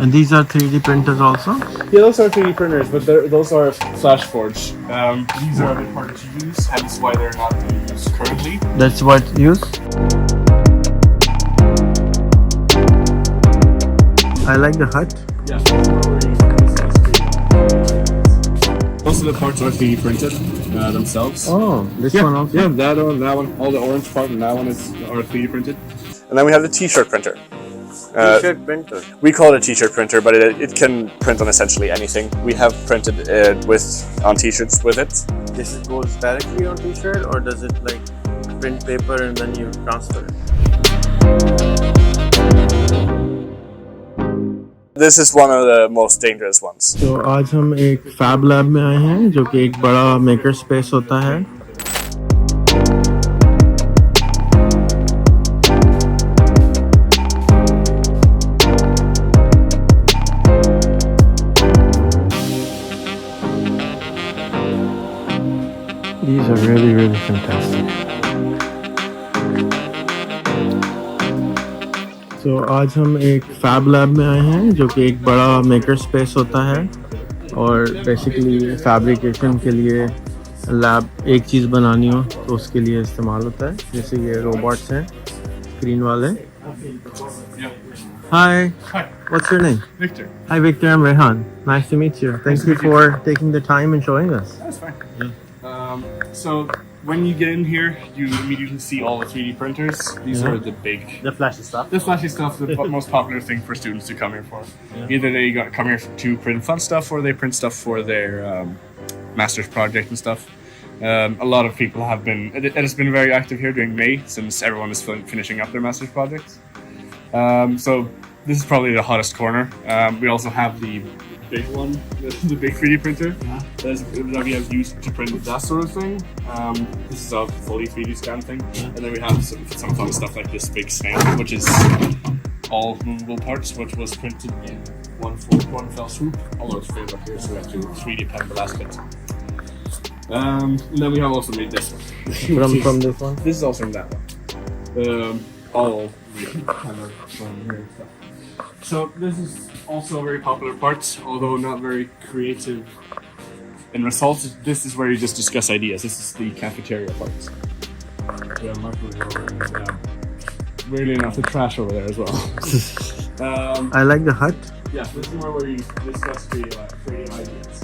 And these are 3D printers also? Yeah, those are 3D printers, but those are flash forged. These are a bit harder to use, hence why they're not being used currently. That's what use? I like the hut. Yeah. Most of the parts are 3D printed themselves. Oh, this one also? Yeah, that one, all the orange part and that one are 3D printed. And then we have the t-shirt printer. T-shirt printer? We call it a t-shirt printer, but it can print on essentially anything. We have printed on t-shirts with it. This goes directly on t-shirt, or does it like print paper and then you transfer it? This is one of the most dangerous ones. तो आज हम एक FAB Lab में आए हैं, जो कि एक बड़ा maker space होता है. These are really fantastic. तो आज हम एक FAB Lab में आए हैं, जो कि एक बड़ा मेकर स्पेस होता है और बेसिकली फैब्रिकेशन के लिए लैब एक चीज़ बनानी हो तो उसके लिए इस्तेमाल होता है. जैसे ये रोबोट्स हैं स्क्रीन वाले. Hi, what's your name? Victor. Hi Victor, I'm Rehan. Nice to meet you. Thank you for taking the time and showing us. That's fine. So when you get in here, you immediately see all the 3D printers. These are the flashy stuff. The flashy stuff, the most popular thing for students to come here for. Either they come here to print fun stuff, or they print stuff for their master's project and stuff. A lot of people have been. It has been very active here during May, since everyone is finishing up their master's projects. So this is probably the hottest corner. We also have the big one, the big 3D printer that we have used to print that sort of thing. This is a fully 3D scan thing. And then we have some fun stuff like this big stamp, which is all movable parts, which was printed in one fell swoop. Although it's filled up here, so we have to 3D pen the last bit. And then we have also made this one. From this one? This is also from that one. All really kind of from here and stuff. So this is also a very popular part, although not very creative in result. This is where you just discuss ideas. This is the cafeteria part. Yeah, weirdly enough, the trash over there as well. I like the hut. Yeah, this is where you discuss creative ideas.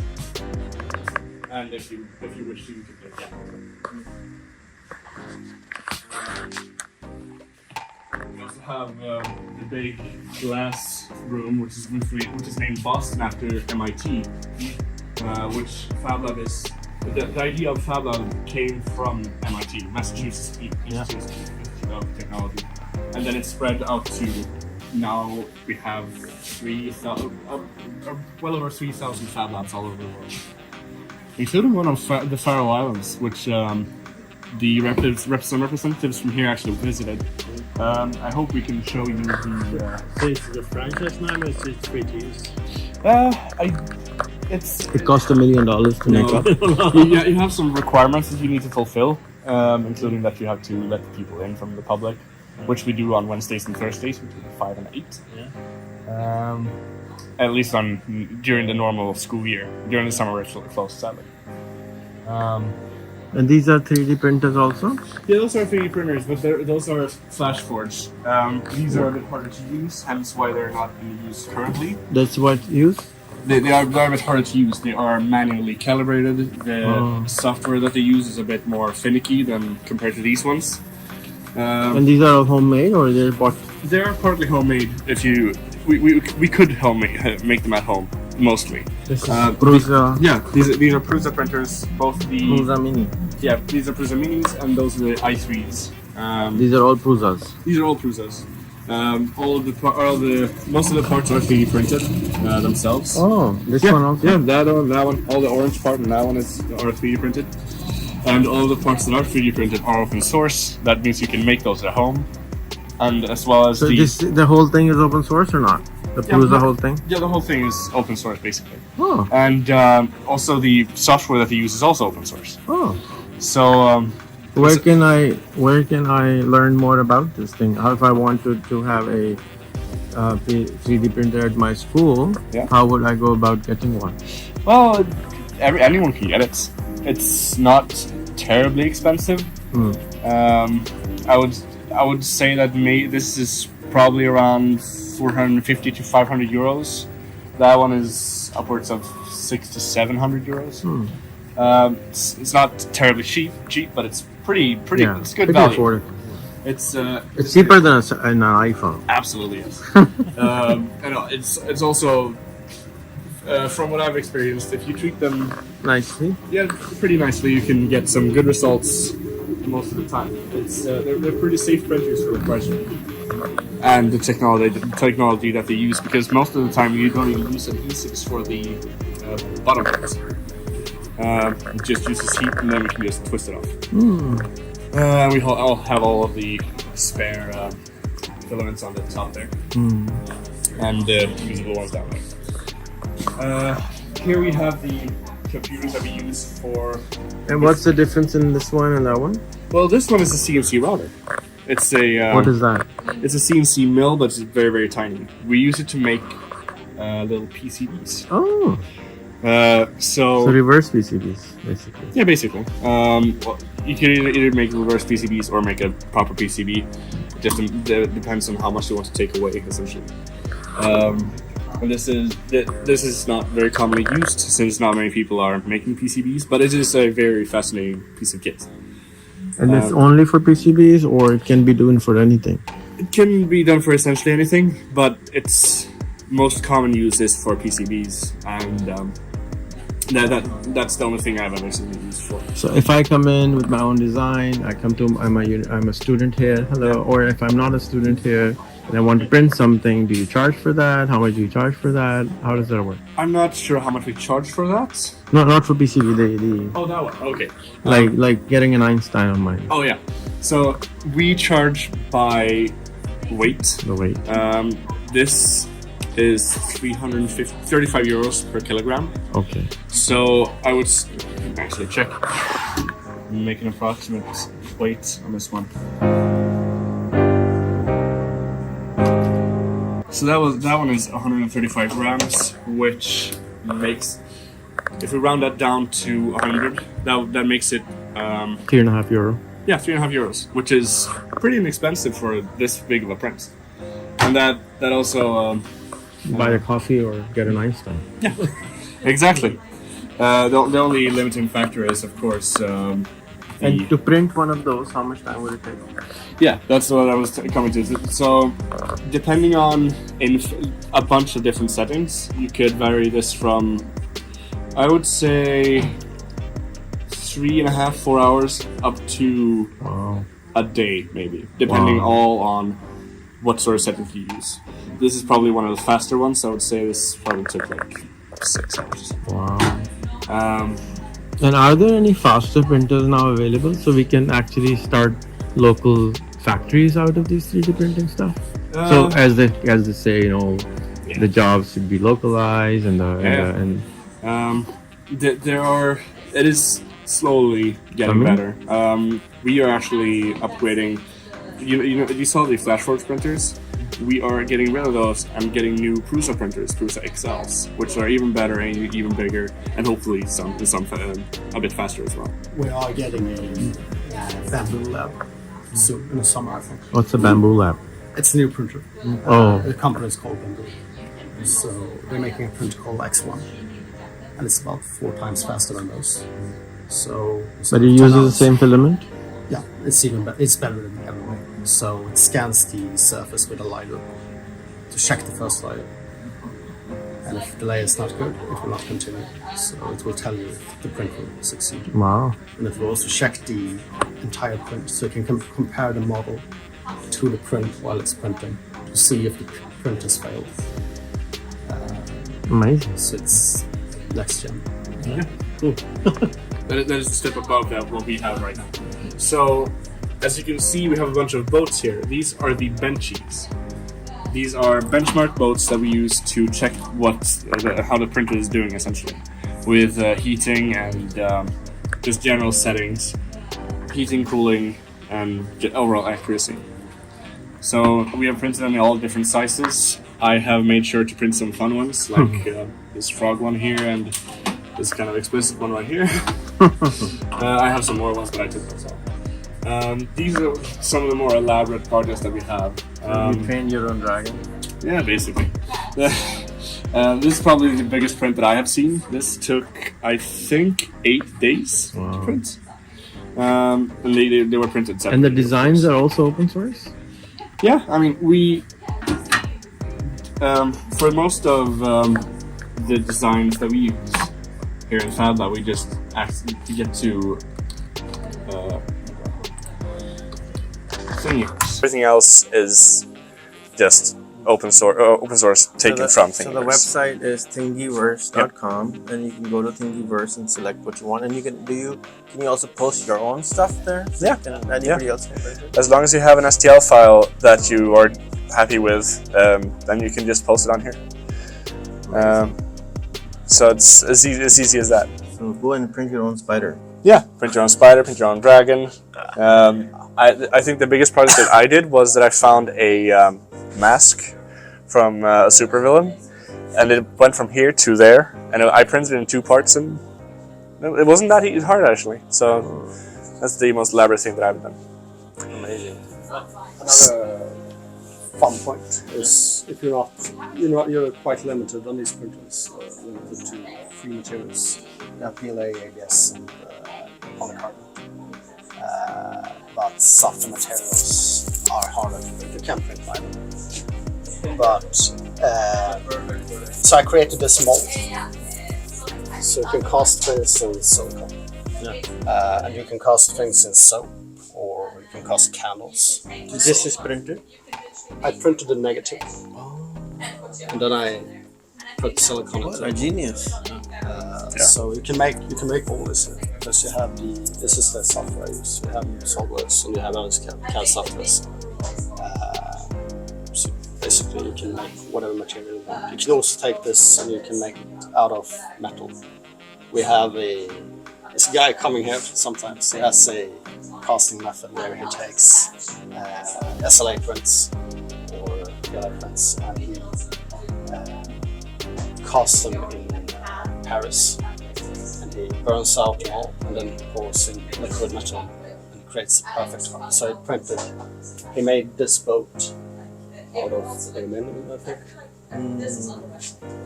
And if you wish to, you can pick that. We also have the big glass room, which is named Boston after MIT, which FAB Lab is. The idea of FAB Lab came from MIT, Massachusetts Institute of Technology, and then it spread out to now we have well over 3,000 FAB Labs all over the world, including one of the Faroe Islands, which some representatives from here actually visited. I hope we can show you the. So is it a franchise now, or is it free to use? It cost $1 million to make up. You have some requirements that you need to fulfill, including that you have to let people in from the public, which we do on Wednesdays and Thursdays between 5 and 8. Yeah. At least during the normal school year. During the summer, it's closed, sadly. And these are 3D printers also? Yeah, those are 3D printers, but those are flash forged. These are a bit harder to use, hence why they're not being used currently. That's what use? They are a bit harder to use. They are manually calibrated. The software that they use is a bit more finicky than compared to these ones. And these are all homemade, or they're bought? They are partly homemade. We could make them at home mostly. This is Prusa. These are Prusa printers. Both the Prusa Mini. Yeah, these are Prusa Minis, and those are the i3s. These are all Prusas. These are all Prusas. Most of the parts are 3D printed themselves. Oh, this one also? Yeah, that one, all the orange part and that one are 3D printed. And all the parts that are 3D printed are open source. That means you can make those at home. And as well as the whole thing is open source or not? The whole thing? Yeah, the whole thing is open source basically. Oh. And also the software that they use is also open source. Oh. So where can I learn more about this thing? How if I wanted to have a 3D printer at my school, Yeah. how would I go about getting one? Well, anyone can get it. It's not terribly expensive. Hmm. I would say that this is probably around 450 to 500 euros. That one is upwards of 600 to 700 euros. Hmm. It's not terribly cheap, but it's pretty. Yeah, It's good pretty value. affordable. It's It's cheaper than an iPhone. absolutely is. And it's also from what I've experienced, if you treat them Nicely. pretty nicely, you can get some good results most of the time. It's they're pretty safe printers for the price, and the technology that they use, because most of the time you don't even use adhesives for the bottom parts. It just uses heat, and then we can just twist it off. I'll have all of the spare filaments on the top there, and the usable ones down there. Here we have the computers that we use for. And what's the difference in this one and that one? Well, this one is a CNC router. It's a What is that? It's a CNC mill, but it's very, very tiny. We use it to make little PCBs. Oh, So reverse PCBs, basically. yeah, basically. Well, you can either make reverse PCBs or make a proper PCB. It just depends on how much you want to take away, essentially. And this is not very commonly used, since not many people are making PCBs, but it is a very fascinating piece of kit. And it's only for PCBs, or it can be done for anything? It can be done for essentially anything, but its most common use is for PCBs, and that's the only thing I've ever seen it used for. So if I come in with my own design, I'm a student here, hello, or if I'm not a student here and I want to print something, do you charge for that? How much do you charge for that? How does that work? I'm not sure how much we charge for that. Not for PCB, the Oh, that one. Okay. like getting an Einstein on mine. Oh yeah. So we charge by weight. The weight. This is 35 euros per kilogram. Okay. So I would actually check. Make an approximate weight on this one. So that one is 135 grams, which makes, if we round that down to 100, that makes it €3.5. yeah, 3.5 euros, which is pretty inexpensive for this big of a print. And that also Buy a coffee or get an Einstein. yeah, exactly. The only limiting factor is, of course, And to print one of those, how much time would it take? yeah, that's what I was coming to. So, depending on a bunch of different settings, you could vary this from, I would say, 3.5, 4 hours up to Wow. a day, maybe, depending Wow. all on what sort of settings you use. This is probably one of the faster ones. So I would say this probably took like 6 hours. Wow. And are there any faster printers now available, so we can actually start local factories out of these 3D printing stuff? So as they say, Yeah. the jobs should be localized and There are. It is slowly getting better. We are actually upgrading. You saw the Flashforge printers. We are getting rid of those and getting new Prusa printers, Prusa XLs, which are even better and even bigger, and hopefully some a bit faster as well. We are getting a FAB Lab soon in the summer, I think. what's a Bamboo Lab? It's a new printer. Oh. The company is called Bamboo. So they're making a printer called X1, and it's about 4 times faster than those. So. But it uses the same filament? Yeah, it's even better. It's better than every way. So it scans the surface with a LiDAR to check the first layer. And if the layer is not good, it will not continue. So it will tell you if the print will succeed. Wow. And it will also check the entire print, so you can compare the model to the print while it's printing to see if the print has failed. Amazing. So it's next gen. Yeah, cool. That is a step above what we have right now. So, as you can see, we have a bunch of boats here. These are the benchies. These are benchmark boats that we use to check how the printer is doing, essentially, with heating and just general settings, heating, cooling, and overall accuracy. So we have printed in all different sizes. I have made sure to print some fun ones, like this frog one here and this kind of explicit one right here. I have some more ones, but I took those off. These are some of the more elaborate projects that we have. You trained your own dragon? Yeah, basically. This is probably the biggest print that I have seen. This took, I think, 8 days to print. And they were printed separately. And the designs are also open source? Yeah, I mean, we... for most of the designs that we use here in FAB Lab, we just ask to get to thingiverse. Everything else is just open source taken from Thingiverse. So the website is thingiverse.com, and you can go to Thingiverse and select what you want. And you can can you also post your own stuff there? So Yeah. Anybody else can print it? As long as you have an STL file that you are happy with, then you can just post it on here. So it's as easy as that. So go and print your own spider. Yeah, print your own spider, print your own dragon. I think the biggest project that I did was that I found a mask from a supervillain, and it went from here to there, and I printed it in 2 parts, and it wasn't that hard actually. So that's the most elaborate thing that I've done. Amazing. Another fun point is if you're quite limited on these printers, limited to 3 materials: PLA, ABS, and polycarbonate. But softer materials are harder to print. You can print by them. But so I created this mold, so you can cast things in silicone, and you can cast things in soap, or you can cast candles. This is printed? I printed the negative, and then I put silicone. What a genius! So you can make all this here, because you have this is the software I use. You have SolidWorks and you have other CAD softwares. So basically you can make whatever material you want. You can also take this and you can make it out of metal. We have this guy coming here sometimes. He has a casting method where he takes SLA prints or PLA prints, and he casts them in Paris, and he burns out them all and then pours in liquid metal and creates a perfect one. So he made this boat out of aluminum, I think.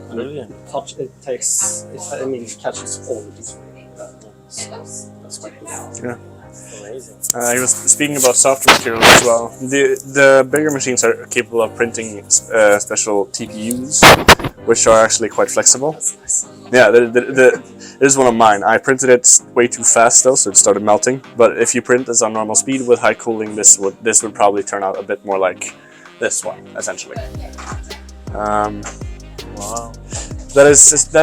Brilliant. It catches all the detail. So that's quite cool. Yeah. Amazing. I was speaking about softer materials as well. The bigger machines are capable of printing special TPUs, which are actually quite flexible. Yeah, it is one of mine. I printed it way too fast though, so it started melting. But if you print this on normal speed with high cooling, this would probably turn out a bit more like this one, essentially. Wow. That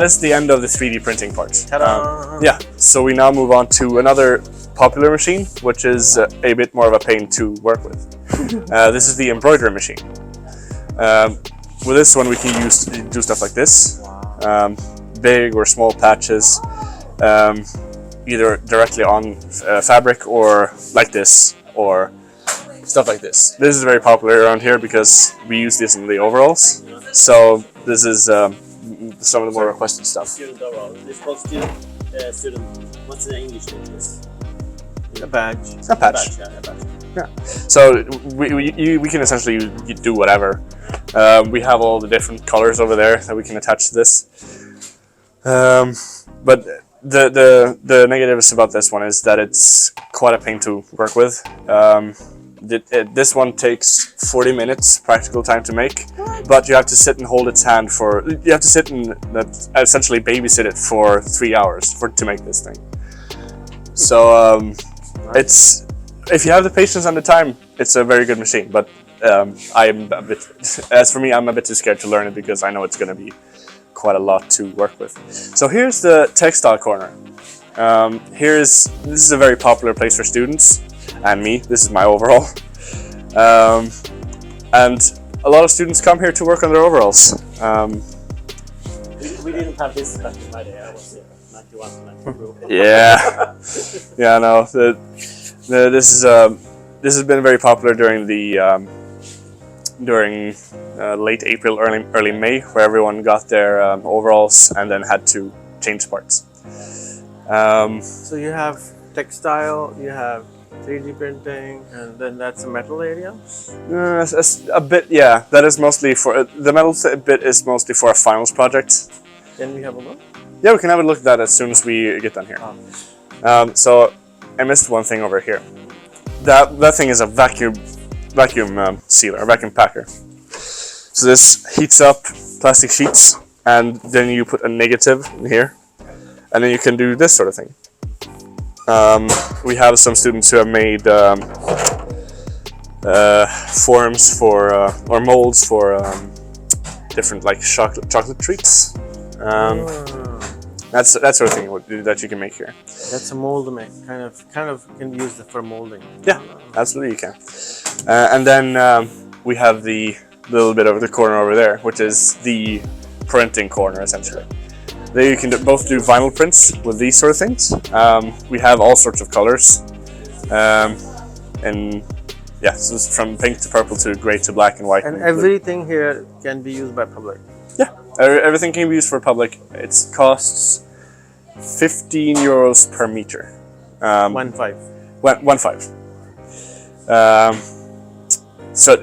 is the end of the 3D printing part. Ta-da! Yeah, so we now move on to another popular machine, which is a bit more of a pain to work with. This is the embroidery machine. With this one we can do stuff like this. Wow. Big or small patches, either directly on fabric or like this, or stuff like this. This is very popular around here because we use this in the overalls. So this is some of the more requested stuff. Student overall. This was student. What's the English name for this? A badge. A patch. Yeah, a badge. Yeah. So we can essentially do whatever. We have all the different colors over there that we can attach to this. But the negatives about this one is that it's quite a pain to work with. This one takes 40 minutes practical time to make, but you have to sit and hold its hand you have to sit and essentially babysit it for 3 hours to make this thing. So it's, if you have the patience and the time, it's a very good machine. But as for me, I'm a bit too scared to learn it because I know it's going to be quite a lot to work with. So here's the textile corner. This is a very popular place for students and me. This is my overall. And a lot of students come here to work on their overalls. We didn't have this back in my day. I was 91, 92. Yeah, yeah, no. This has been very popular during the during late April, early May, where everyone got their overalls and then had to change parts. So you have textile, you have 3D printing, and then that's a metal area? A bit, yeah. That is mostly for the metal bit is mostly for a finals project. Can we have a look? Yeah, we can have a look at that as soon as we get done here. So I missed one thing over here. That thing is a vacuum sealer, a vacuum packer. So this heats up plastic sheets, and then you put a negative in here, and then you can do this sort of thing. We have some students who have made forms for or molds for different like chocolate treats. That's that sort of thing that you can make here. That's a mold to make. Kind of can use it for molding. Yeah, absolutely you can. And then we have the little bit over the corner over there, which is the printing corner essentially. There you can both do vinyl prints with these sort of things. We have all sorts of colors, and yeah, so it's from pink to purple to grey to black and white. And everything here can be used by public. Yeah, everything can be used for public. It costs 15 euros per meter. 1.5. 1.5. So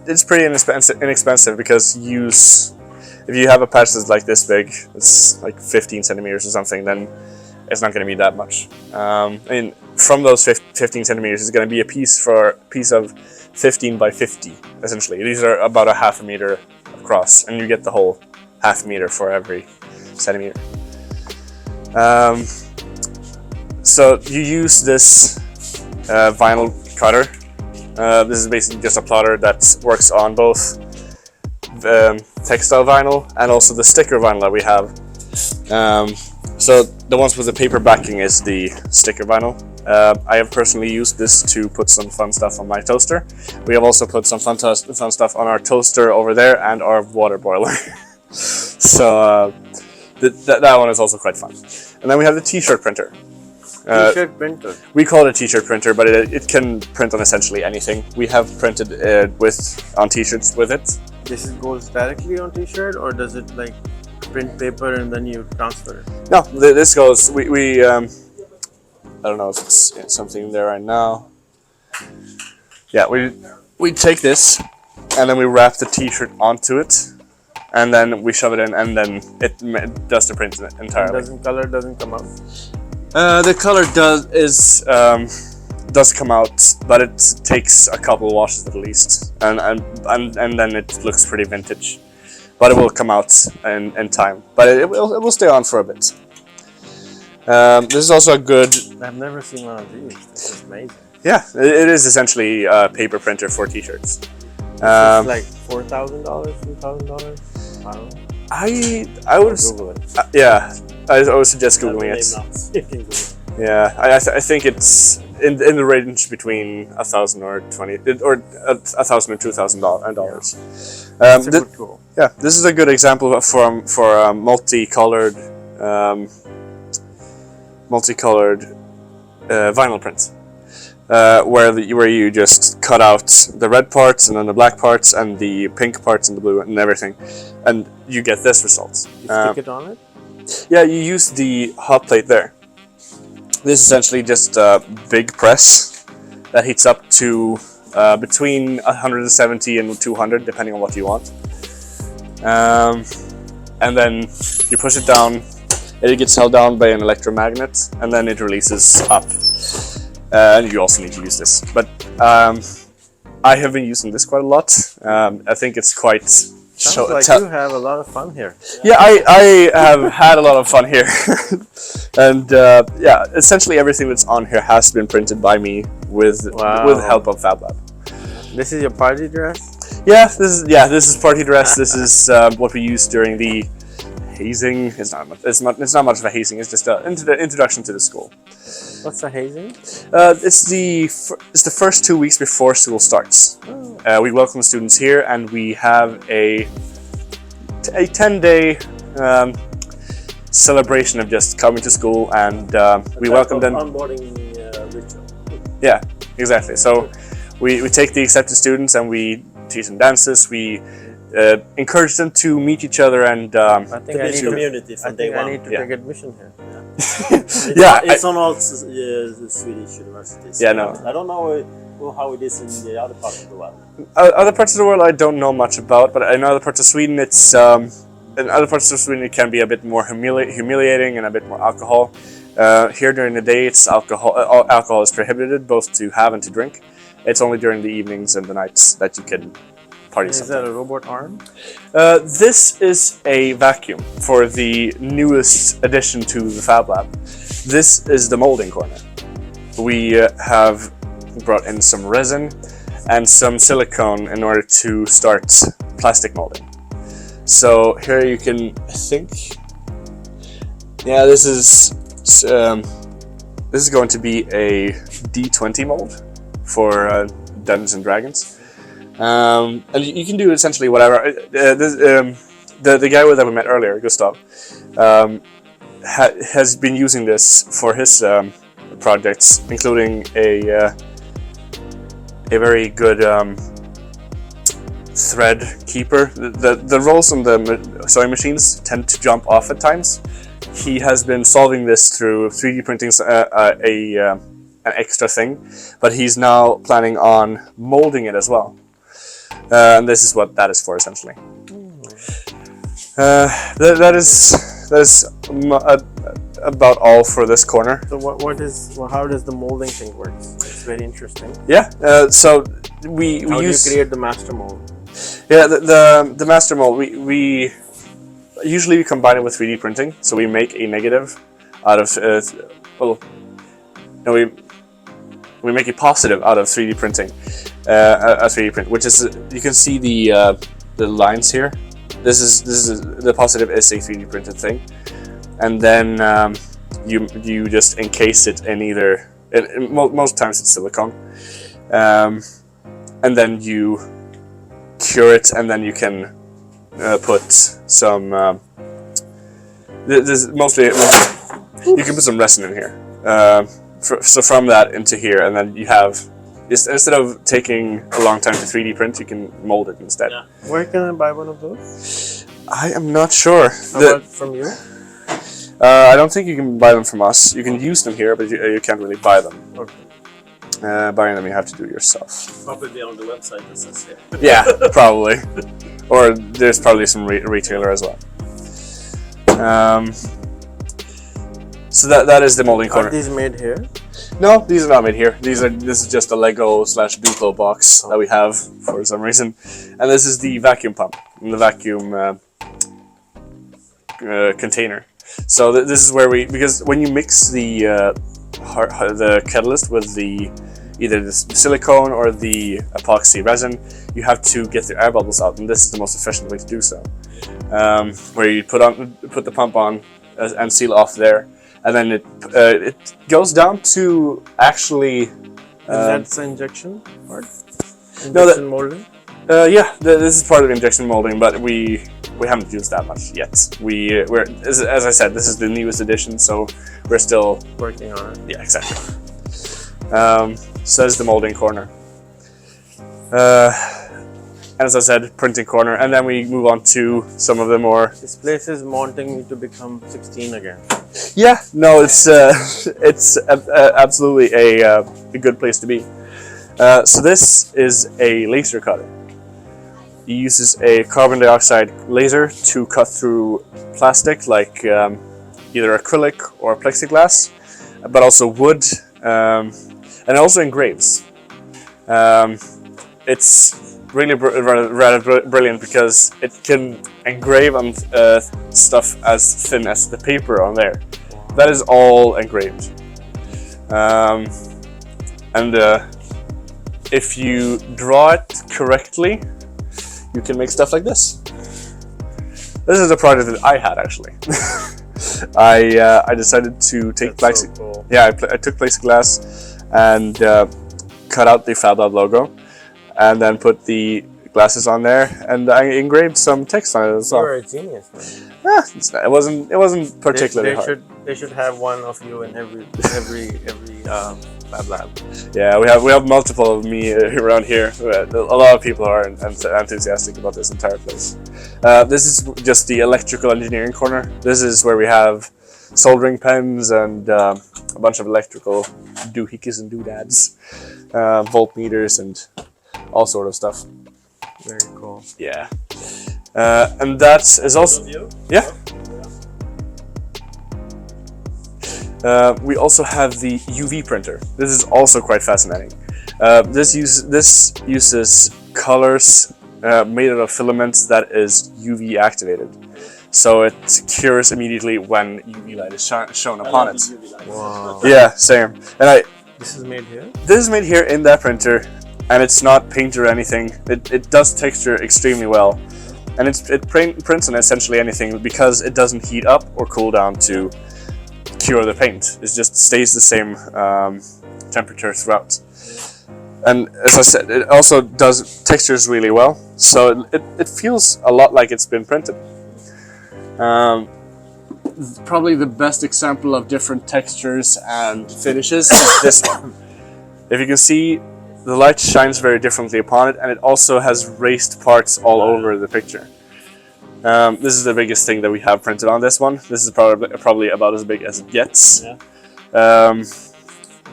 it's pretty inexpensive because if you have a patch that's like this big, it's like 15 centimeters or something, then it's not going to be that much. And from those 15 centimeters, it's going to be a piece of 15 by 50, essentially. These are about a half a meter across, and you get the whole half meter for every centimeter. So you use this vinyl cutter. This is basically just a plotter that works on both textile vinyl and also the sticker vinyl that we have. So the ones with the paper backing is the sticker vinyl. I have personally used this to put some fun stuff on my toaster. We have also put some fun stuff on our toaster over there and our water boiler. So that one is also quite fun. And then we have the t-shirt printer. T-shirt printer. We call it a t-shirt printer, but it can print on essentially anything. We have printed on t-shirts with it. This goes directly on t-shirt, or does it like print paper and then you transfer it? No, this goes. We I don't know if it's something there right now. Yeah, we take this and then we wrap the t-shirt onto it, and then we shove it in, and then it does the print entirely. Color doesn't come out. The color does come out, but it takes a couple washes at least, and then it looks pretty vintage. But it will come out in time. But it will stay on for a bit. This is also a good. I've never seen one of these. This is amazing. Yeah, it is essentially a paper printer for t-shirts. It's like $4,000, $2,000. I don't know. I would Google it. yeah, I would suggest googling it. Yeah, I think it's in the range between $1,000 or $1,000 and $2,000. That's a good tool. Yeah, this is a good example for a multicolored vinyl print, where you just cut out the red parts and then the black parts and the pink parts and the blue and everything, and you get this result. You stick it on it? Yeah, you use the hot plate there. This is essentially just a big press that heats up to between 170 and 200, depending on what you want. And then you push it down, it gets held down by an electromagnet, and then it releases up. And you also need to use this. But I have been using this quite a lot. I think it's quite... Sounds like you have a lot of fun here. Yeah, I have had a lot of fun here. And yeah, essentially everything that's on here has been printed by me with the help of FAB Lab. This is your party dress? Yeah, this is party dress. This is what we use during the hazing. It's not much of a hazing. It's just an introduction to the school. What's a hazing? It's the first 2 weeks before school starts. Oh. We welcome students here, and we have a 10-day celebration of just coming to school, and we welcome them. Onboarding ritual. Yeah, exactly. So we take the accepted students and we teach them dances. We encourage them to meet each other and I think To I build need to, community I from think day I one. need to Yeah. take admission here. It's on all Swedish universities. Yeah, no. I don't know how it is in the other part of the world. Other parts of the world I don't know much about, but in other parts of Sweden it's in other parts of Sweden it can be a bit more humiliating and a bit more alcohol. Here during the day it's alcohol is prohibited both to have and to drink. It's only during the evenings and the nights that you can party. Is something. that a robot arm? This is a vacuum for the newest addition to the Fab Lab. This is the molding corner. We have brought in some resin and some silicone in order to start plastic molding. So here you can, I think, yeah, this is going to be a D20 mold for Dungeons and Dragons. And you can do essentially whatever. The guy that we met earlier, Gustav, has been using this for his projects, including a very good thread keeper. The rolls on the sewing machines tend to jump off at times. He has been solving this through 3D printing an extra thing, but he's now planning on molding it as well. And this is what that is for, essentially. That is about all for this corner. So how does the molding thing work? It's very interesting. Yeah. So we How use. do you create the master mold? Yeah, the master mold. We usually combine it with 3D printing. So we make a negative out of we make a positive out of 3D printing. A 3D print, which is you can see the lines here. This is the positive is a 3D printed thing, and then you just encase it in either. Most times it's silicone, and then you cure it, and then you can put some. This mostly you can put some resin in here. So from that into here, and then you have. Instead of taking a long time to 3D print, you can mold it instead. Yeah. Where can I buy one of those? I am not sure. How about from you? I don't think you can buy them from us. You can use them here, but you can't really buy them. Okay. Buying them you have to do yourself. Probably on the website that says here. Yeah, probably. Or there's probably some retailer as well. So that is the molding corner. Are these made here? No, these are not made here. This is just a Lego / Duplo box that we have for some reason, and this is the vacuum pump, the vacuum container. So this is where because when you mix the catalyst with either the silicone or the epoxy resin, you have to get the air bubbles out, and this is the most efficient way to do so. Where you put the pump on and seal off there. And then it goes down to actually. That's the injection part. No, Injection molding. Yeah, this is part of injection molding, but we haven't used that much yet. We're as I said, this is the newest edition, so we're still Working on it. yeah, exactly. So that's the molding corner. And as I said, printing corner, and then we move on to some of the more. This place is wanting me to become 16 again. Yeah, no, it's absolutely a good place to be. So this is a laser cutter. It uses a carbon dioxide laser to cut through plastic, like either acrylic or plexiglass, but also wood, and also engraves. It's really rather brilliant because it can engrave on stuff as thin as the paper on there. That is all engraved. And if you draw it correctly, you can make stuff like this. This is a project that I had actually. I decided to take That's so cool. Yeah, I took plexiglass and cut out the FAB Lab logo, and then put the glasses on there, and I engraved some text on it as well. You're a genius, man. Yeah, it wasn't particularly hard. They should have one of you in every Fab Lab. Yeah, we have multiple of me around here. A lot of people are enthusiastic about this entire place. This is just the electrical engineering corner. This is where we have soldering pens and a bunch of electrical doohickeys and doodads, voltmeters and all sort of stuff. Very cool. Yeah, and that is also yeah. We also have the UV printer. This is also quite fascinating. This uses colors made out of filaments that is UV activated, so it cures immediately when UV light is shown upon it. Wow. Yeah, same. And This is made here? this is made here in that printer, and it's not paint or anything. It does texture extremely well, and it prints on essentially anything because it doesn't heat up or cool down to cure the paint. It just stays the same temperature throughout. And as I said, it also does textures really well, so it feels a lot like it's been printed. Probably the best example of different textures and finishes is this one. If you can see, the light shines very differently upon it, and it also has raised parts all over the picture. This is the biggest thing that we have printed on this one. This is probably about as big as it gets. Yeah.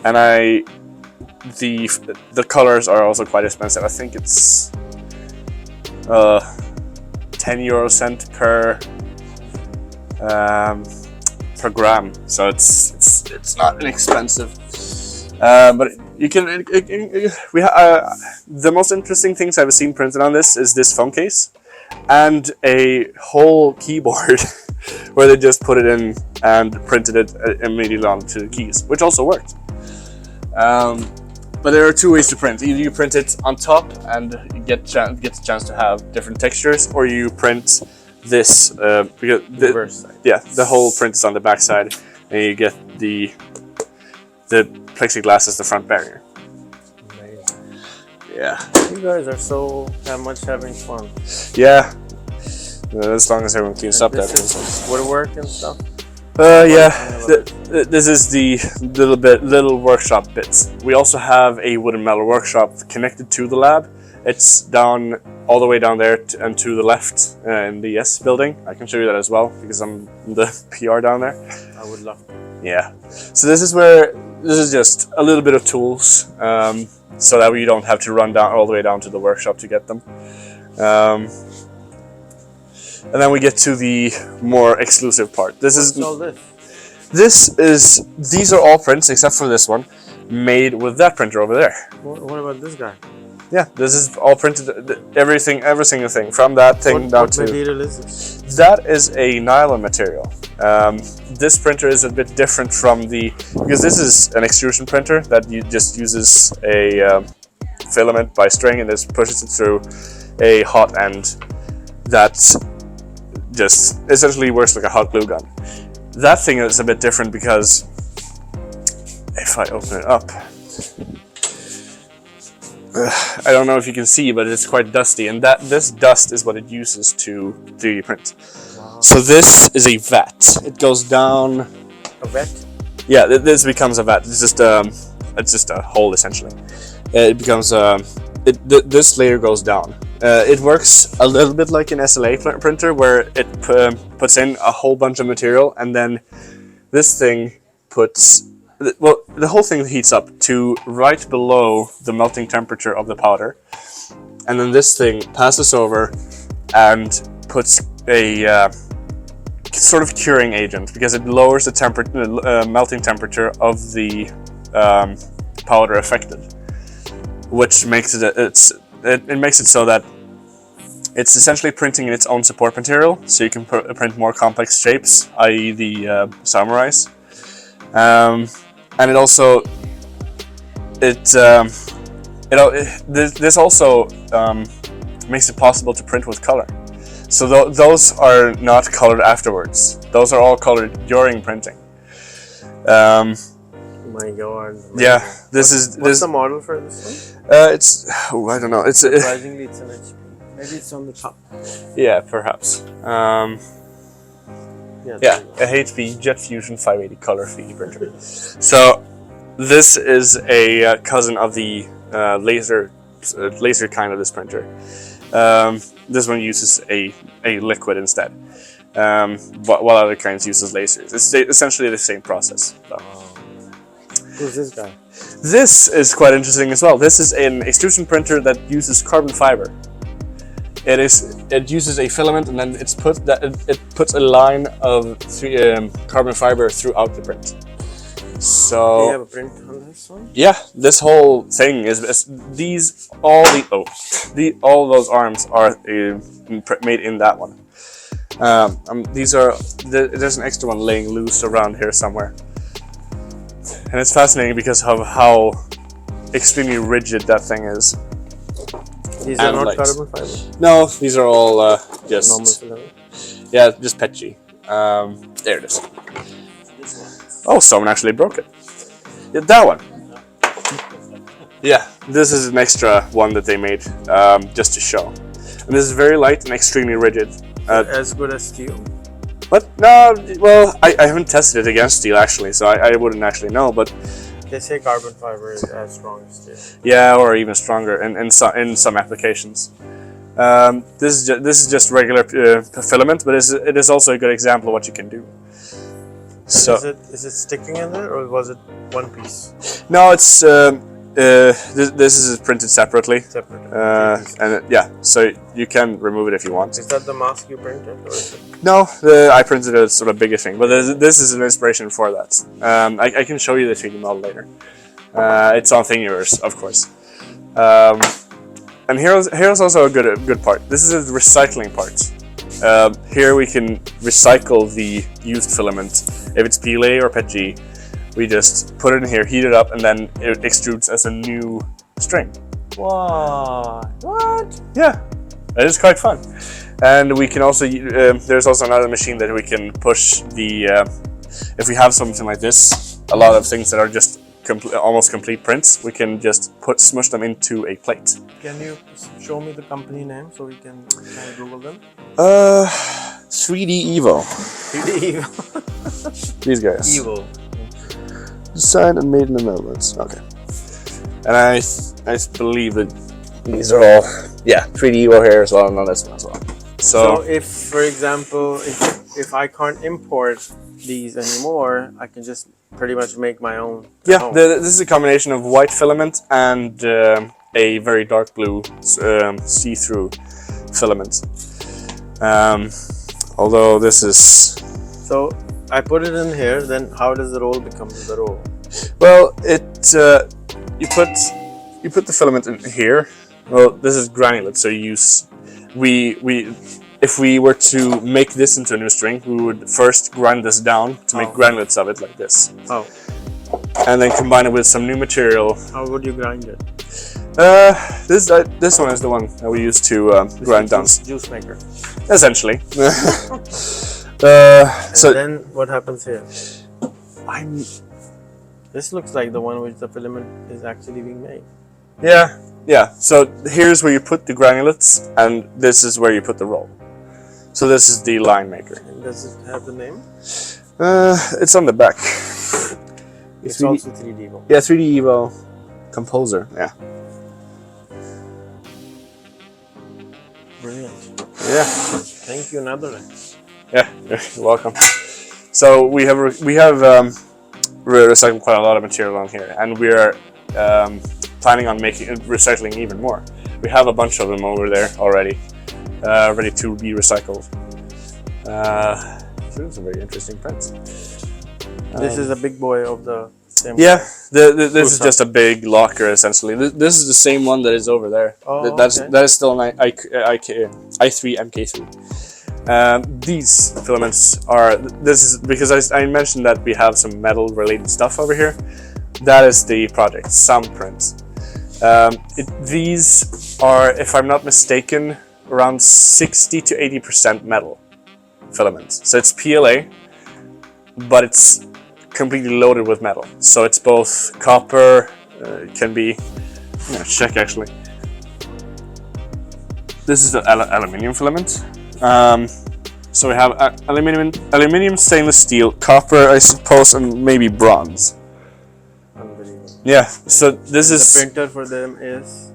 And the colors are also quite expensive. I think it's 10 euro cent per gram, so it's not inexpensive. But you can the most interesting things I've seen printed on this is this phone case and a whole keyboard where they just put it in and printed it immediately onto the keys, which also worked. But there are two ways to print. Either you print it on top and you get the chance to have different textures, or you print this because the whole print is on the back side, and you get the plexiglass as the front barrier. Amazing. Yeah. You guys are so having fun. Yeah. As long as everyone cleans up that. This is woodwork and stuff. Yeah. This is the little workshop bits. We also have a wood and metal workshop connected to the lab. It's down all the way down there and to the left in the S building. I can show you that as well because I'm the PR down there. I would love to. Yeah. So this is just a little bit of tools, so that we don't have to run down all the way down to the workshop to get them. And then we get to the more exclusive part. What's all this? These are all prints except for this one, made with that printer over there. What about this guy? Yeah, this is all printed, every single thing, from that thing down to... What material is this? That is a nylon material. This printer is a bit different from because this is an extrusion printer that just uses a filament by string and just pushes it through a hot end that just essentially works like a hot glue gun. That thing is a bit different because if I open it up, I don't know if you can see, but it's quite dusty, and this dust is what it uses to 3D print. Wow. So this is a vat. It goes down. A vat? Yeah, this becomes a vat. It's just a hole essentially. It becomes this layer goes down. It works a little bit like an SLA printer, where it puts in a whole bunch of material, and then this thing puts. Well, the whole thing heats up to right below the melting temperature of the powder, and then this thing passes over and puts a sort of curing agent, because it lowers the melting temperature of the powder affected, which makes it makes it so that it's essentially printing in its own support material, so you can print more complex shapes, i.e. the samurais. And it also this also makes it possible to print with color. So those are not colored afterwards. Those are all colored during printing. Oh my god. Yeah, what's the model for this one? I don't know. Surprisingly, it's an HP. Maybe it's on the top. Yeah, perhaps. Yeah, a HP Jet Fusion 580 color 3D printer. So this is a cousin of the laser kind of this printer. This one uses a liquid instead, while other kinds uses lasers. It's essentially the same process. So. Who's this guy? This is quite interesting as well. This is an extrusion printer that uses carbon fiber. It uses a filament, and then it puts a line of carbon fiber throughout the print. So Do you have a print on this one? yeah, this whole thing is all those arms are made in that one. There's an extra one laying loose around here somewhere, and it's fascinating because of how extremely rigid that thing is. These are And not light. carbon fiber. No, these are all just Normal filament. yeah, just petchy. There it is. Oh, someone actually broke it. Yeah, that one. Yeah, this is an extra one that they made just to show. And this is very light and extremely rigid. As good as steel. But no, well, I haven't tested it against steel actually, so I wouldn't actually know. But They say carbon fiber is as strong as steel. yeah, or even stronger in some applications. This is just regular filament, but it is also a good example of what you can do. So Is it sticking in there, or was it one piece? no, it's this is printed separately, Separate. yeah, so you can remove it if you want. Is that the mask you printed, or is it? No, I printed a sort of bigger thing, but this is an inspiration for that. I can show you the 3D model later. It's on Thingiverse, of course. And here's also a good part. This is the recycling part. Here we can recycle the used filament. If it's PLA or PETG, we just put it in here, heat it up, and then it extrudes as a new string. Wow. What? Yeah, it is quite fun. And we can also, there's also another machine that we can push the, if we have something like this, a lot of things that are just almost complete prints, we can just smush them into a plate. Can you show me the company name so we can Google them? 3D Evo. 3D Evo. These guys. Evo. Designed and made in the Netherlands. Okay. And I believe that these are all, yeah, 3D Evo here as well, and on this one as well. So if, for example, if I can't import these anymore, I can just pretty much make my own. Yeah, this is a combination of white filament and a very dark blue see-through filament. Although this is... So I put it in here, then how does the roll become the roll? Well, you put the filament in here. Well, this is granulate, so you use... If we were to make this into a new string, we would first grind this down to make granulates of it like this. Oh. And then combine it with some new material. How would you grind it? This one is the one that we use to grind down. Juice maker. Essentially. So then what happens here? This looks like the one which the filament is actually being made. Yeah. So here's where you put the granulates, and this is where you put the roll. So this is the line maker. And does it have the name? It's on the back. It's also 3D Evo. Yeah, 3D Evo Composer. Yeah. Brilliant. Yeah. Thank you, Netherlands. Yeah, you're welcome. So we have recycled quite a lot of material on here, and we are planning on recycling even more. We have a bunch of them over there already, ready to be recycled. These are very interesting prints. This is a big boy of the same. Yeah, this is just a big locker essentially. This is the same one that is over there. Oh, That is still an i3 MK3. These filaments are. This is because I mentioned that we have some metal related stuff over here. That is the project, some prints. These are, if I'm not mistaken, around 60 to 80% metal filaments. So it's PLA, but it's completely loaded with metal. So it's both copper, it can be, check actually. This is the aluminium filament. So we have aluminium, stainless steel, copper, I suppose, and maybe bronze. Unbelievable. Yeah. So this is The printer for them is.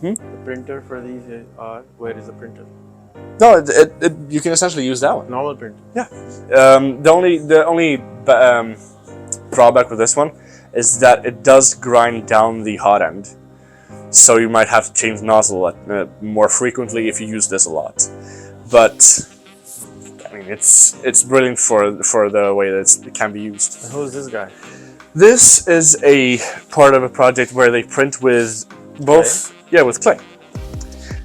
The printer for these are. Where is the printer? no. You can essentially use that one. Normal printer. Yeah. The only drawback with this one is that it does grind down the hot end. So you might have to change the nozzle more frequently if you use this a lot. But I mean, it's brilliant for the way that it can be used. And who's this guy? This is a part of a project where they print with both, with clay.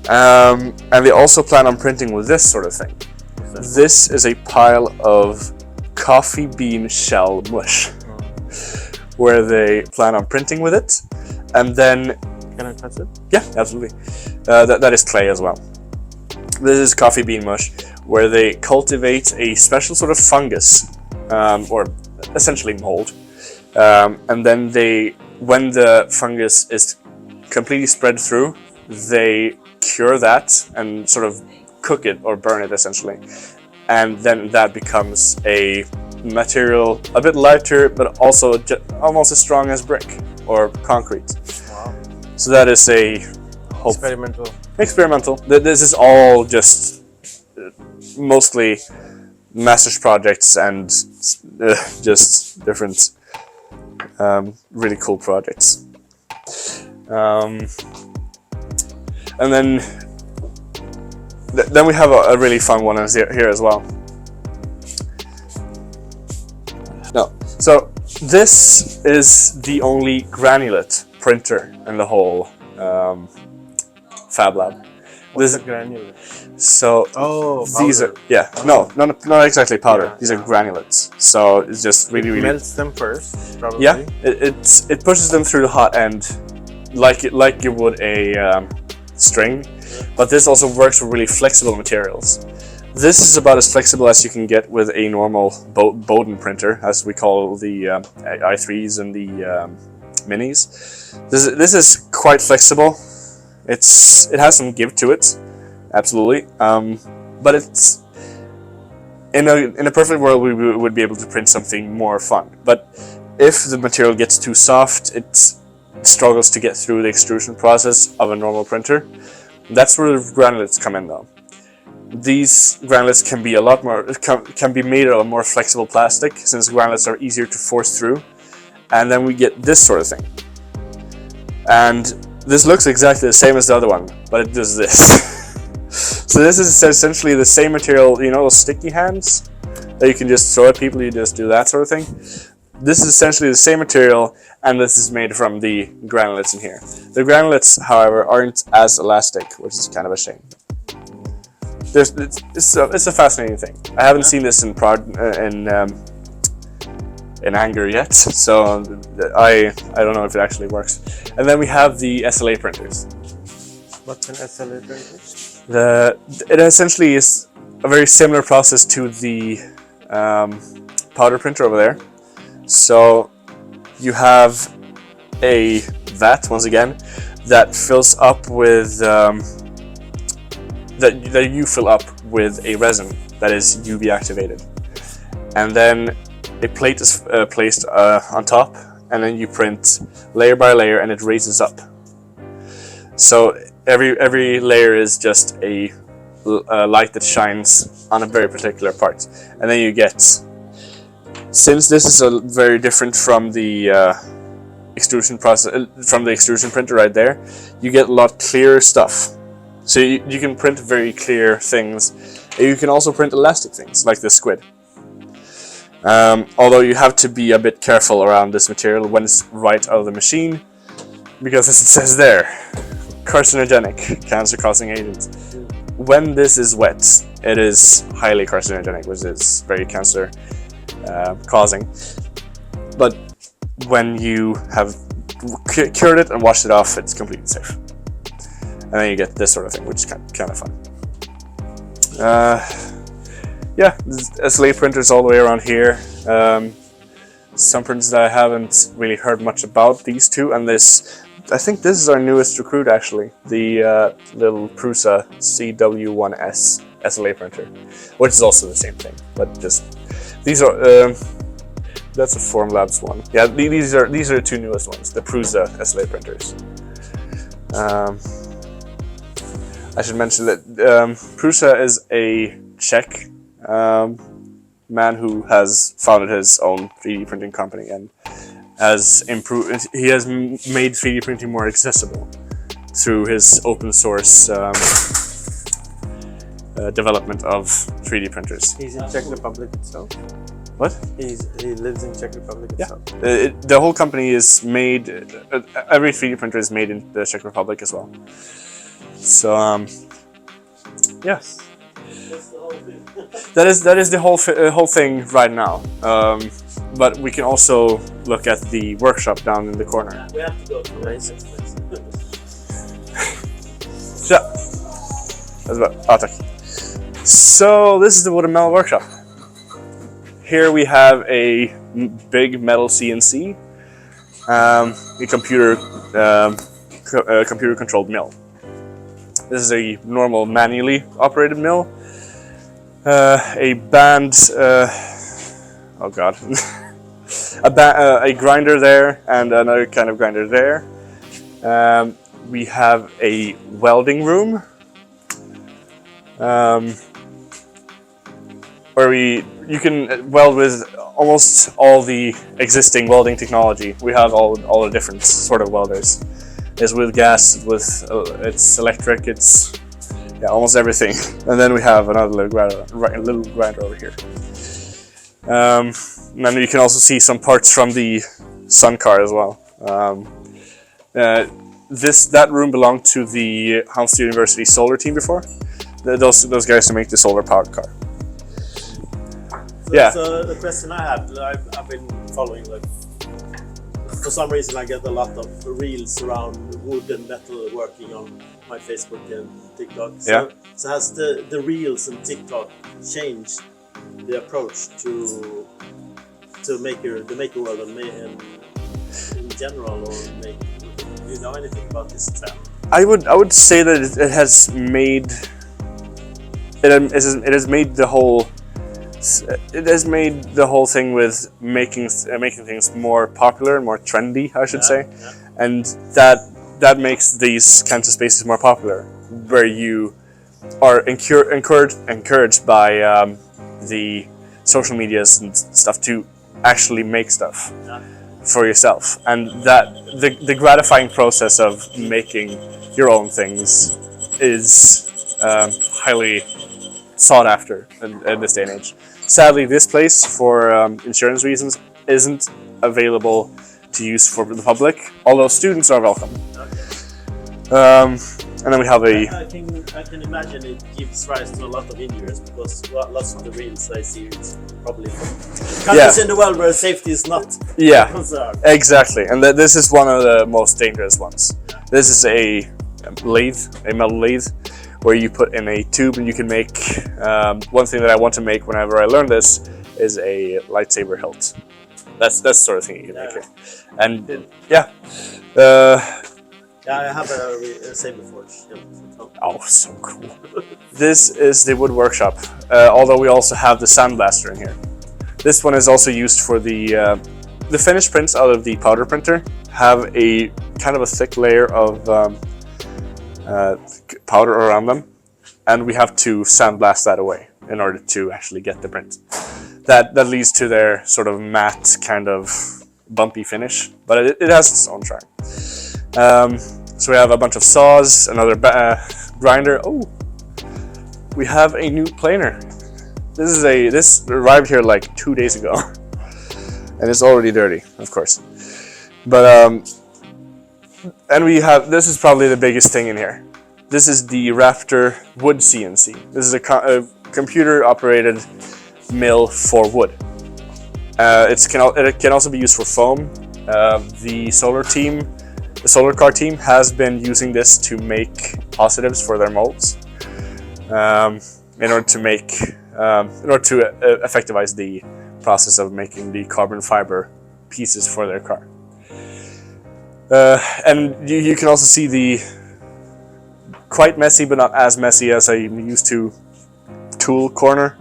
And they also plan on printing with this sort of thing. This is a pile of coffee bean shell mush, where they plan on printing with it, and then. Can I touch it? Yeah, absolutely. That is clay as well. This is coffee bean mush, where they cultivate a special sort of fungus, or essentially mold. And then when the fungus is completely spread through, they cure that and sort of cook it or burn it essentially. And then that becomes a material a bit lighter, but also almost as strong as brick or concrete. Wow. So that is a experimental. This is all just mostly master's projects and just different really cool projects. And then we have a really fun one here as well. No, so this is the only granulate printer in the whole FAB Lab. What's a granule? So these powder. are not exactly powder. These are granulates. So it's just really Melts them first, probably. Yeah, it pushes them through the hot end like you would a string, but this also works with really flexible materials. This is about as flexible as you can get with a normal Bowden printer, as we call the i3s and the minis. This is quite flexible. It has some give to it, absolutely. But it's in a perfect world we would be able to print something more fun. But if the material gets too soft, it struggles to get through the extrusion process of a normal printer. That's where the granulates come in, though. These granulates can be can be made of a more flexible plastic, since granulates are easier to force through, and then we get this sort of thing. And this looks exactly the same as the other one, but it does this. So this is essentially the same material, you know, those sticky hands that you can just throw at people. You just do that sort of thing. This is essentially the same material, and this is made from the granulates in here. The granulates, however, aren't as elastic, which is kind of a shame. It's a fascinating thing. I haven't seen this in anger yet, so I don't know if it actually works. And then we have the SLA printers. What's an SLA printer? It essentially is a very similar process to the powder printer over there. So you have a vat, once again, that fills up with that you fill up with a resin that is UV activated, and then a plate is placed on top, and then you print layer by layer, and it raises up. So every layer is just a light that shines on a very particular part, and then you get. Since this is very different from the extrusion process, from the extrusion printer right there, you get a lot clearer stuff. So you can print very clear things. You can also print elastic things, like this squid. Although you have to be a bit careful around this material when it's right out of the machine, because as it says there, carcinogenic, cancer-causing agent. When this is wet, it is highly carcinogenic, which is very cancer causing. But when you have cured it and washed it off, it's completely safe. And then you get this sort of thing, which is kind of fun. Yeah, SLA printers all the way around here. Some printers that I haven't really heard much about, these two, and this I think this is our newest recruit actually, the little Prusa CW1S SLA printer, which is also the same thing, but just these are that's a FAB Labs one. Yeah, these are the two newest ones, the Prusa SLA printers. I should mention that Prusa is a Czech man who has founded his own 3D printing company and has improved. He has made 3D printing more accessible through his open source development of 3D printers. He's in Czech Republic itself. What? He lives in Czech Republic itself. The whole company is made. Every 3D printer is made in the Czech Republic as well. So yes, that is the whole thing right now. But we can also look at the workshop down in the corner. We have to go to the next place. Yeah, that's about. Tack. So this is the wood and metal workshop. Here we have a big metal CNC, a computer controlled mill. This is a normal manually operated mill. A band, oh god, a grinder there and another kind of grinder there. We have a welding room where you can weld with almost all the existing welding technology. We have all the different sort of welders. It's with gas, it's electric, it's almost everything. And then we have another little grinder over here. And then you can also see some parts from the Sun car as well. That room belonged to the Halmstad University solar team before. Those guys who make the solar powered car. So the question I have, I've been following, like, for some reason I get a lot of reels around wood and metal working on my Facebook and TikTok. So has the reels and TikTok changed the approach to the maker world and in general, or do you know anything about this trend? I would say that it has made the whole thing with making things more popular and more trendy, I should say, and that makes these kinds of spaces more popular, where you are encouraged by the social medias and stuff to actually make stuff for yourself, and that the gratifying process of making your own things is highly sought after in this day and age. Sadly, this place, for insurance reasons, isn't available to use for the public, although students are welcome. And then we have I can imagine it gives rise to a lot of injuries, because lots of the reels I see is probably from countries in the world where safety is not concerned. Exactly, and this is one of the most dangerous ones. This is a metal lathe, where you put in a tube and you can make, one thing that I want to make whenever I learn this is a lightsaber hilt. That's the sort of thing you can make here. And I have a saber forge. Oh, so cool. This is the wood workshop, although we also have the sandblaster in here. This one is also used for the finished prints out of the powder printer have a kind of a thick layer of powder around them, and we have to sandblast that away in order to actually get the print. That leads to their sort of matte, kind of bumpy finish, but it has its own charm. So we have a bunch of saws, another grinder. Oh, we have a new planer. This arrived here like 2 days ago, and it's already dirty, of course. But and we have, this is probably the biggest thing in here. This is the Raptor Wood CNC. This is a computer-operated mill for wood. It can also be used for foam. The solar car team has been using this to make positives for their molds, in order to effectivize the process of making the carbon fiber pieces for their car. And you can also see the quite messy, but not as messy as I'm used to, tool corner.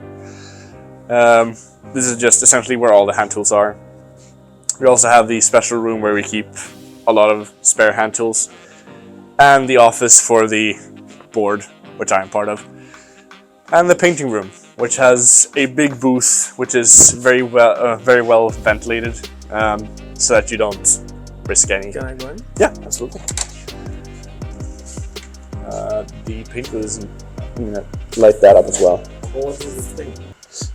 This is just essentially where all the hand tools are. We also have the special room where we keep a lot of spare hand tools, and the office for the board, which I am part of, and the painting room, which has a big booth, which is very well ventilated, so that you don't risk any. Can I go in? Yeah, absolutely. The paint booth is, I'm gonna light that up as well. What is this thing?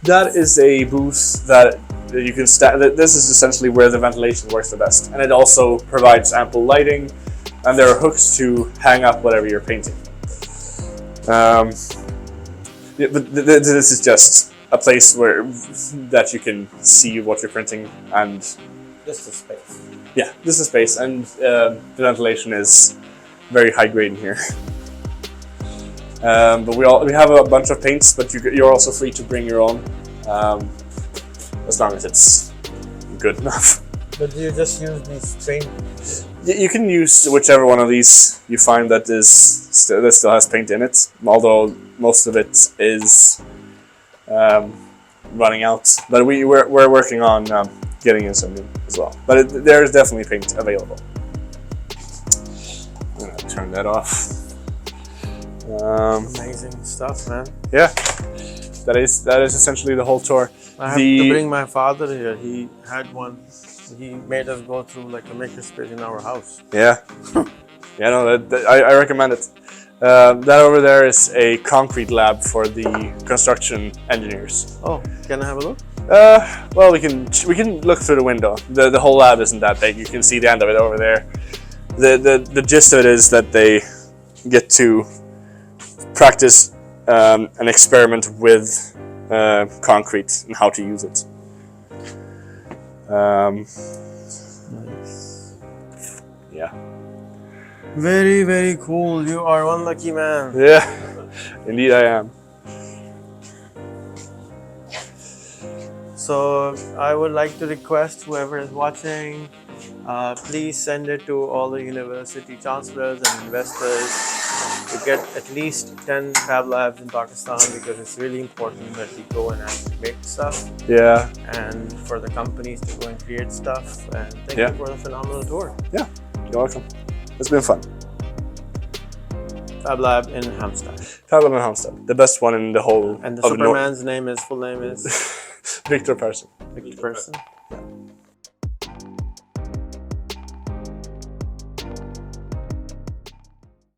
That is a booth that you can stand. This is essentially where the ventilation works the best, and it also provides ample lighting, and there are hooks to hang up whatever you're painting. Yeah, but this is just a place where that you can see what you're printing, and Just a space. yeah, this is space, and the ventilation is very high grade in here. But we have a bunch of paints, but you're also free to bring your own, as long as it's good enough. But you just use these paint. You can use whichever one of these you find that still has paint in it, although most of it is running out. But we're working on getting in some new as well. But there is definitely paint available. I'm gonna turn that off. Amazing stuff, man. Yeah, that is essentially the whole tour. I have to bring my father here. He had one. He made us go through like a makerspace in our house. Yeah, yeah, no, I recommend it. That over there is a concrete lab for the construction engineers. Oh, can I have a look? Well, we can look through the window. The whole lab isn't that big. You can see the end of it over there. The gist of it is that they get to practice an experiment with concrete and how to use it. Nice. Yeah. Very, very cool. You are one lucky man. Yeah, indeed I am. So I would like to request whoever is watching, please send it to all the university chancellors and investors to get at least 10 Fab Labs in Pakistan, because it's really important that we go and actually make stuff, Yeah, and for the companies to go and create stuff. And thank Yeah. you for the phenomenal tour. yeah, you're welcome. It's been fun. Fab Lab in Halmstad. FAB Lab in Halmstad, the best one in the whole And the of North. Superman's full name is Victor Persson. Victor Person.